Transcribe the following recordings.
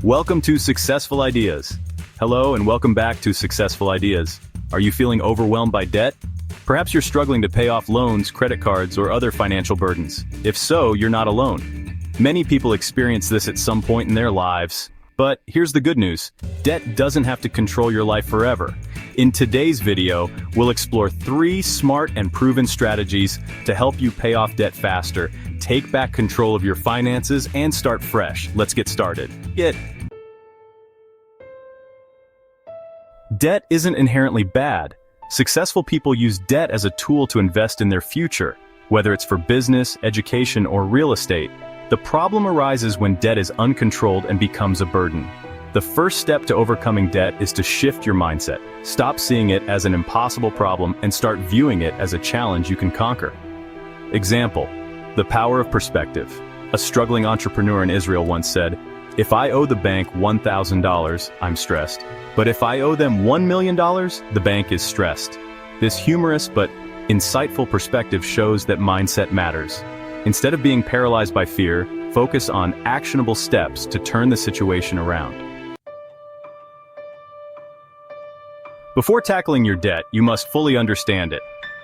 Welcome to Successful Ideas. Hello and welcome back to Successful Ideas. Are you feeling overwhelmed by debt? Perhaps you're struggling to pay off loans, credit cards, or other financial burdens. If so, you're not alone. Many people experience this at some point in their lives. But here's the good news. Debt doesn't have to control your life forever. In today's video, we'll explore 3 smart and proven strategies to help you pay off debt faster, take back control of your finances, and start fresh. Let's get started. Debt isn't inherently bad. Successful people use debt as a tool to invest in their future, whether it's for business, education, or real estate. The problem arises when debt is uncontrolled and becomes a burden. The first step to overcoming debt is to shift your mindset. Stop seeing it as an impossible problem and start viewing it as a challenge you can conquer. Example: the power of perspective. A struggling entrepreneur in Israel once said, "If I owe the bank $1,000, I'm stressed. But if I owe them $1 million, the bank is stressed." This humorous but insightful perspective shows that mindset matters. Instead of being paralyzed by fear, focus on actionable steps to turn the situation around. Before tackling your debt, you must fully understand it.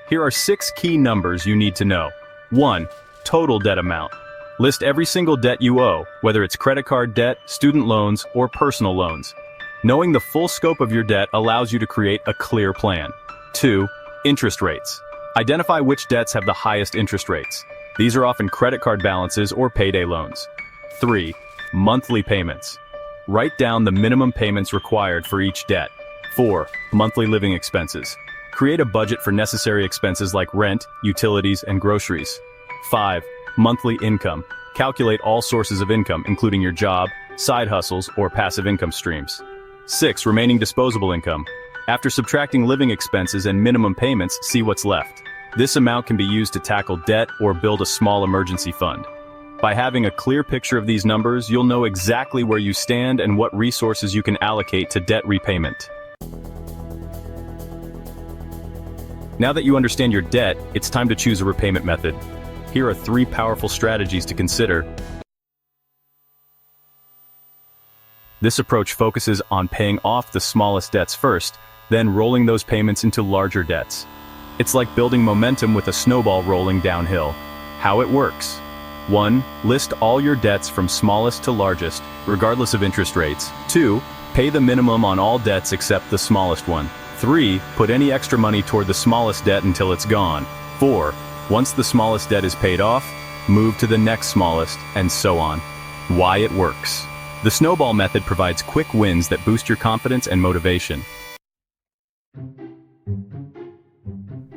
Here are 6 key numbers you need to know. 1. Total debt amount. List every single debt you owe, whether it's credit card debt, student loans, or personal loans. Knowing the full scope of your debt allows you to create a clear plan. 2. Interest rates. Identify which debts have the highest interest rates. These are often credit card balances or payday loans. 3. Monthly payments. Write down the minimum payments required for each debt. 4. Monthly living expenses. Create a budget for necessary expenses like rent, utilities, and groceries. 5. Monthly income. Calculate all sources of income, including your job, side hustles, or passive income streams. 6. Remaining disposable income. After subtracting living expenses and minimum payments, see what's left. This amount can be used to tackle debt or build a small emergency fund. By having a clear picture of these numbers, you'll know exactly where you stand and what resources you can allocate to debt repayment. Now that you understand your debt, it's time to choose a repayment method. Here are 3 powerful strategies to consider. This approach focuses on paying off the smallest debts first, then rolling those payments into larger debts. It's like building momentum with a snowball rolling downhill. How it works. 1. List all your debts from smallest to largest, regardless of interest rates. 2. Pay the minimum on all debts except the smallest one. 3. Put any extra money toward the smallest debt until it's gone. 4. Once the smallest debt is paid off, move to the next smallest, and so on. Why it works. The snowball method provides quick wins that boost your confidence and motivation.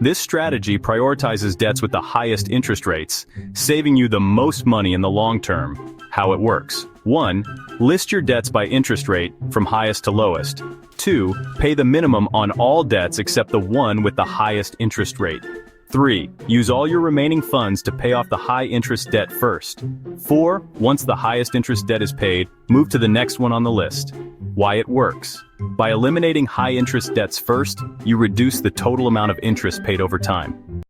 This strategy prioritizes debts with the highest interest rates, saving you the most money in the long term. How it works. 1. List your debts by interest rate, from highest to lowest. 2. Pay the minimum on all debts except the one with the highest interest rate. 3. Use all your remaining funds to pay off the high-interest debt first. 4. Once the highest interest debt is paid, move to the next one on the list. Why it works. By eliminating high-interest debts first, you reduce the total amount of interest paid over time.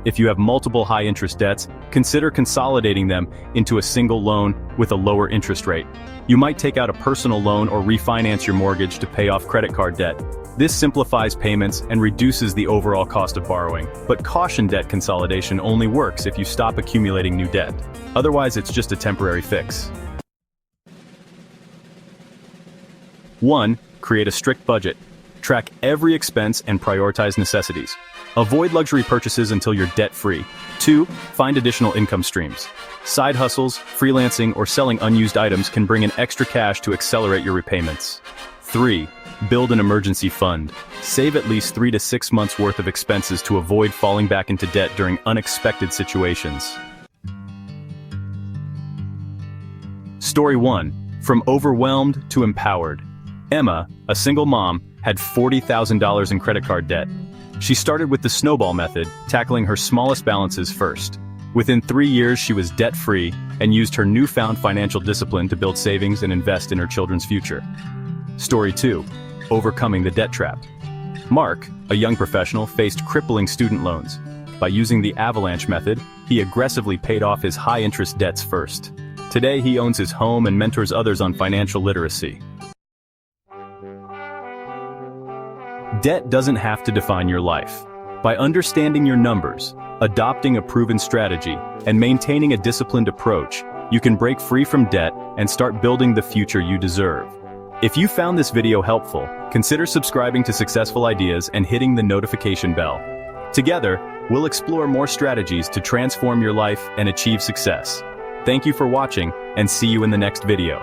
If you have multiple high-interest debts, consider consolidating them into a single loan with a lower interest rate. You might take out a personal loan or refinance your mortgage to pay off credit card debt. This simplifies payments and reduces the overall cost of borrowing. But caution: debt consolidation only works if you stop accumulating new debt. Otherwise, it's just a temporary fix. 1. Create a strict budget. Track every expense and prioritize necessities. Avoid luxury purchases until you're debt-free. 2. Find additional income streams. Side hustles, freelancing, or selling unused items can bring in extra cash to accelerate your repayments. 3. Build an emergency fund. Save at least 3 to 6 months worth of expenses to avoid falling back into debt during unexpected situations. Story 1. From overwhelmed to empowered. Emma, a single mom, had $40,000 in credit card debt. She started with the snowball method, tackling her smallest balances first. Within 3 years, she was debt-free and used her newfound financial discipline to build savings and invest in her children's future. Story 2. Overcoming the debt trap. Mark, a young professional, faced crippling student loans. By using the avalanche method, he aggressively paid off his high-interest debts first. Today he owns his home and mentors others on financial literacy. Debt doesn't have to define your life. By understanding your numbers, adopting a proven strategy, and maintaining a disciplined approach, you can break free from debt and start building the future you deserve. If you found this video helpful, consider subscribing to Successful Ideas and hitting the notification bell. Together, we'll explore more strategies to transform your life and achieve success. Thank you for watching, and see you in the next video.